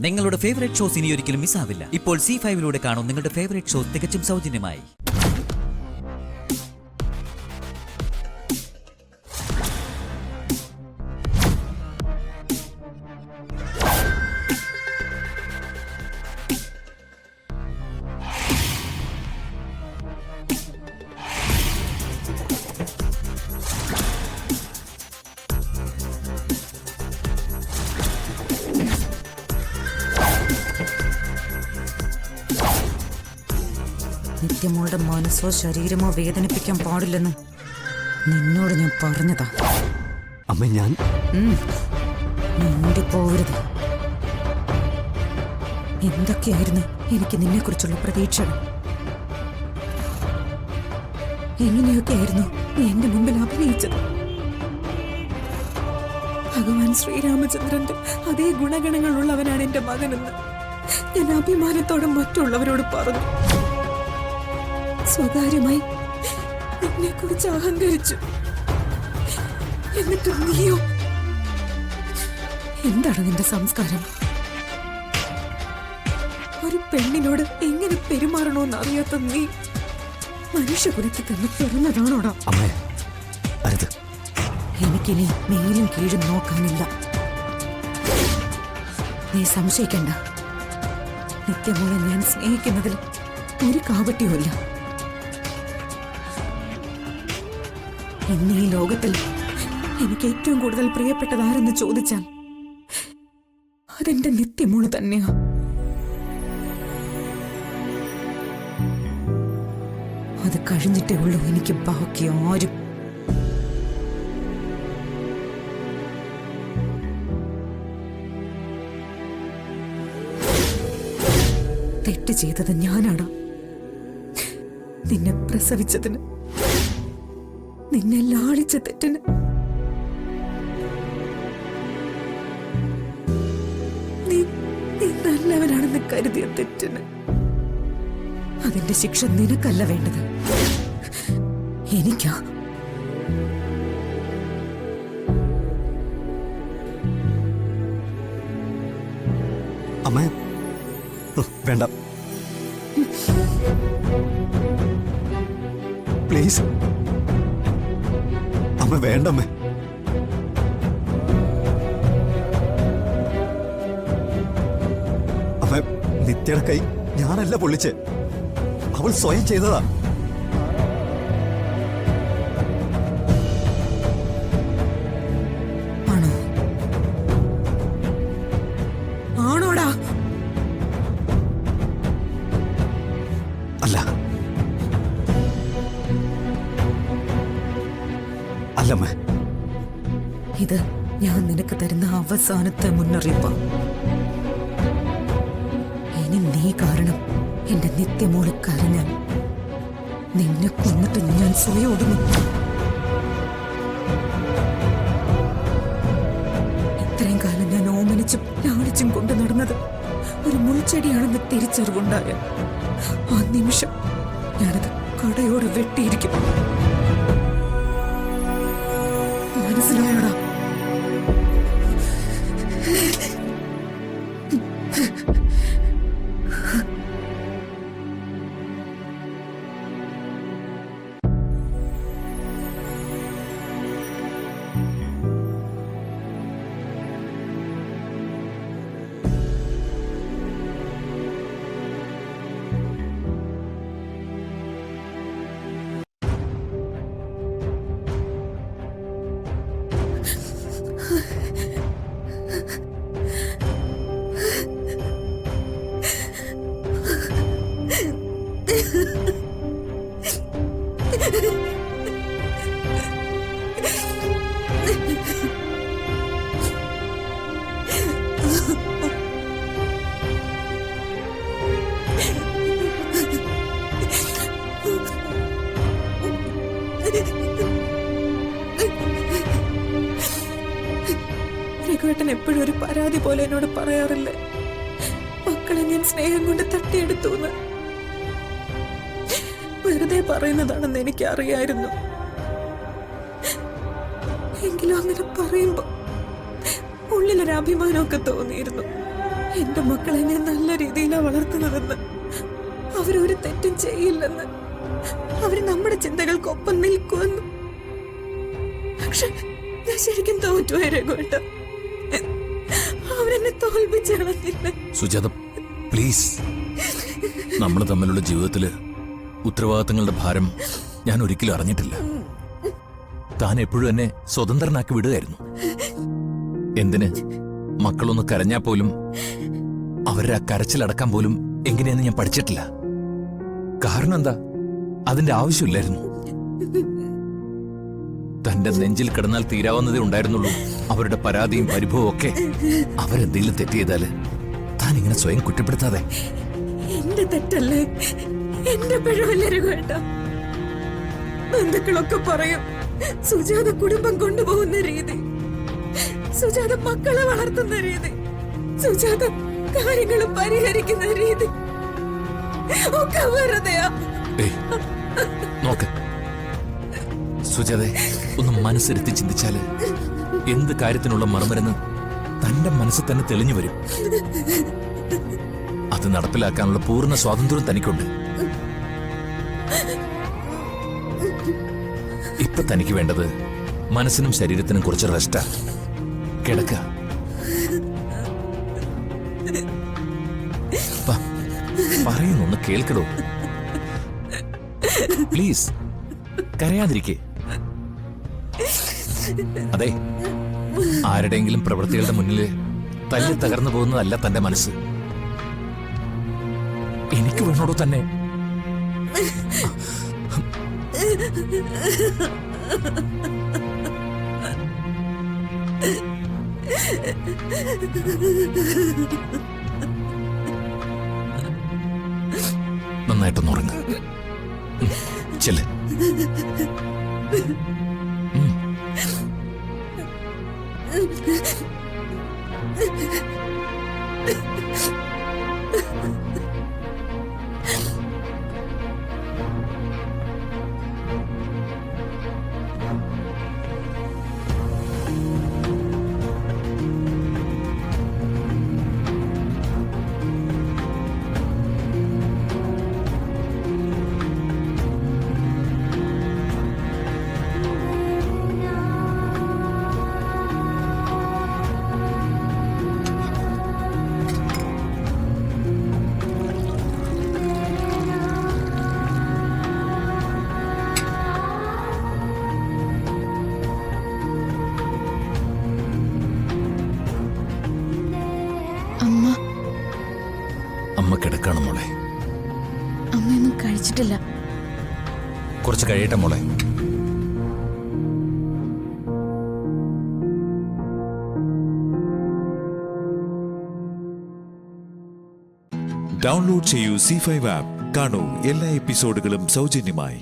നിങ്ങളുടെ favourite shows ഇനി ഒരിക്കലും മിസ്സാവില്ല. ഇപ്പോൾ C5 കാണും നിങ്ങളുടെ ഫേവറേറ്റ് ഷോസ് തികച്ചും സൗജന്യമായി. നിത്യമോളുടെ മനസ്സോ ശരീരമോ വേദനിപ്പിക്കാൻ പാടില്ലെന്ന് നിന്നോട് ഞാൻ പറഞ്ഞതാ. അമ്മ ഞാൻ പോവരുത്. എന്തൊക്കെയായിരുന്നു എനിക്ക് നിന്നെ കുറിച്ചുള്ള പ്രതീക്ഷകൾ? എങ്ങനെയൊക്കെയായിരുന്നു നീ എന്റെ മുമ്പിൽ അഭിനയിച്ചത്? ഭഗവാൻ ശ്രീരാമചന്ദ്രന്റെ അതേ ഗുണഗണങ്ങളുള്ളവനാണ് എന്റെ മകനെന്ന് ഞാൻ അഭിമാനത്തോടെ മറ്റുള്ളവരോട് പറഞ്ഞു. സ്വകാര്യമായി എന്നെ കുറിച്ച് അഹങ്കരിച്ചു. എന്നിട്ട് നീയോ? എന്താണ് നിന്റെ സംസ്കാരം? ഒരു പെണ്ണിനോട് എങ്ങനെ പെരുമാറണോന്ന് അറിയാത്ത നീ മനുഷ്യകുലത്തിൽ തന്നെ പിറന്നതാണോടാ? അമ്മേ അരുത്. എനിക്കിനി മേലും കീഴും നോക്കാനില്ല. നീ സംശയിക്കണ്ട. നിത്യമോളെ ഞാൻ സ്നേഹിക്കുന്നതിൽ ഒരു കാപട്യവുമില്ല. ഇന്ന് ഈ ലോകത്തിൽ എനിക്ക് ഏറ്റവും കൂടുതൽ പ്രിയപ്പെട്ടത് ആരെന്ന് ചോദിച്ചാൽ അതെന്റെ നിത്യമോള് തന്നെയാ. അത് കഴിഞ്ഞിട്ടേ ഉള്ളൂ എനിക്ക് ബാക്കി ആരും. തെറ്റ് ചെയ്തത് ഞാനാണ്. നിന്നെ പ്രസവിച്ചതിന്, നിന്നെ ലാളിച്ച തെറ്റിന്. നീ നല്ലവനാണെന്ന് കരുതിയ തെറ്റിന് അതിന്റെ ശിക്ഷ നിനക്കല്ല വേണ്ടത്, എനിക്കാ. അമ്മ വേണ്ട പ്ലീസ്. അമ്മ വേണ്ടമ്മേ. അമ്മ നിത്യയുടെ കൈ ഞാനല്ല പൊള്ളിച്ച്, അവൾ സ്വയം ചെയ്തതാ. ആണോ? ആണോടാ? അല്ല അല്ലമ്മ. ഇത് ഞാൻ നിനക്ക് തരുന്ന അവസാനത്തെ മുന്നറിയിപ്പാ. ഇനി നീ കാരണം എന്റെ നിത്യമോള് കരഞ്ഞാൽ നിന്നെ കൊന്നിട്ട് ഞാൻ സ്വയം ഒടുങ്ങും. ഇത്രയും കാലം ഞാൻ ഓമനിച്ചും ലാളിച്ചും കൊണ്ട് നടന്നത് ഒരു മുൾച്ചെടിയാണെന്ന് തിരിച്ചറിവുണ്ടായ ആ നിമിഷം ഞാനത് കടയോടെ വെട്ടിയിരിക്കും. മനസ്സിലായോടാ? രഘുവേട്ടൻ എപ്പോഴും ഒരു പരാതി പോലെ എന്നോട് പറയാറില്ലേ, മക്കളെ ഞാൻ സ്നേഹം കൊണ്ട് തട്ടിയെടുത്തു. വെറുതെ പറയുന്നതാണെന്ന് എനിക്ക് അറിയായിരുന്നു. എങ്കിലും അങ്ങനെ പറയുമ്പോ ഉള്ളിലൊരു അഭിമാനമൊക്കെ തോന്നിയിരുന്നു. എന്റെ മക്കളെ ഞാൻ നല്ല രീതിയിലാണ് വളർത്തുന്നതെന്ന്, അവരൊരു തെറ്റും ചെയ്യില്ലെന്ന്, അവര് നമ്മുടെ ചിന്തകൾക്കൊപ്പം നിൽക്കുമെന്ന്. പക്ഷെ ഞാൻ ശരിക്കും തോറ്റുപോയി രഘുവേട്ട. അവരെന്നെ തോൽപ്പിച്ച് കളഞ്ഞില്ല. സുജാത പ്ലീസ്, നമ്മൾ തമ്മിലുള്ള ജീവിതത്തില് ഉത്തരവാദിത്തങ്ങളുടെ ഭാരം ഞാൻ ഒരിക്കലും അറിഞ്ഞിട്ടില്ല. താൻ എപ്പോഴും എന്നെ സ്വതന്ത്രനാക്കി വിടുകയായിരുന്നു. എന്തിന്? മക്കളൊന്ന് കരഞ്ഞാൽ പോലും അവരുടെ ആ കരച്ചിലടക്കാൻ പോലും എങ്ങനെയെന്ന് ഞാൻ പഠിച്ചിട്ടില്ല. കാരണം എന്താ? അതിന്റെ ആവശ്യമില്ലായിരുന്നു. തന്റെ നെഞ്ചിൽ കിടന്നാൽ തീരാവുന്നതേ ഉണ്ടായിരുന്നുള്ളൂ അവരുടെ പരാതിയും പരിഭവവും ഒക്കെ. അവരെന്തെങ്കിലും തെറ്റ് ചെയ്താല് താൻ ഇങ്ങനെ സ്വയം കുറ്റപ്പെടുത്താതെ. എന്റെ തെറ്റല്ലേ, എന്റെ പിഴവല്ലേ രഘുവേട്ട. ബന്ധുക്കളൊക്കെ പറയും സുജാത കുടുംബം കൊണ്ടുപോകുന്ന രീതി, സുജാത മക്കളെ വളർത്തുന്ന രീതി, സുജാത കാര്യങ്ങൾ പരിഹരിക്കുന്ന രീതി ഒക്കെ വെറുതെയാ. നോക്ക് സുജാതെ, ഒന്ന് മനസ്സിരുത്തി ചിന്തിച്ചാല് എന്ത് കാര്യത്തിനുള്ള മറുമരുന്ന് തന്റെ മനസ്സിൽ തന്നെ തെളിഞ്ഞു വരും. അത് നടപ്പിലാക്കാനുള്ള പൂർണ്ണ സ്വാതന്ത്ര്യം തനിക്കുണ്ട്. ഇപ്പൊ തനിക്ക് വേണ്ടത് മനസ്സിനും ശരീരത്തിനും കുറച്ച് റെസ്റ്റാ. കിടക്ക. പറയുന്നൊന്ന് കേൾക്കടോ പ്ലീസ്. കരയാതിരിക്കേ. അതെ, ആരുടെയെങ്കിലും പ്രവൃത്തികളുടെ മുന്നില് തല്ലി തകർന്നു പോകുന്നതല്ല തന്റെ മനസ്സ്. എനിക്ക് വേണോടോ തന്നെ. നന്നായിട്ടൊന്ന് ഉറങ്ങ. ചെല്ല്. അമ്മ കിടക്കാണ് മോളെ. അമ്മയൊന്നും കഴിച്ചിട്ടില്ല. കുറച്ച് കഴിയട്ടെ മോളെ. ഡൗൺലോഡ് ചെയ്യൂ C5 ആപ്പ്. കാണൂ എല്ലാ എപ്പിസോഡുകളും സൗജന്യമായി.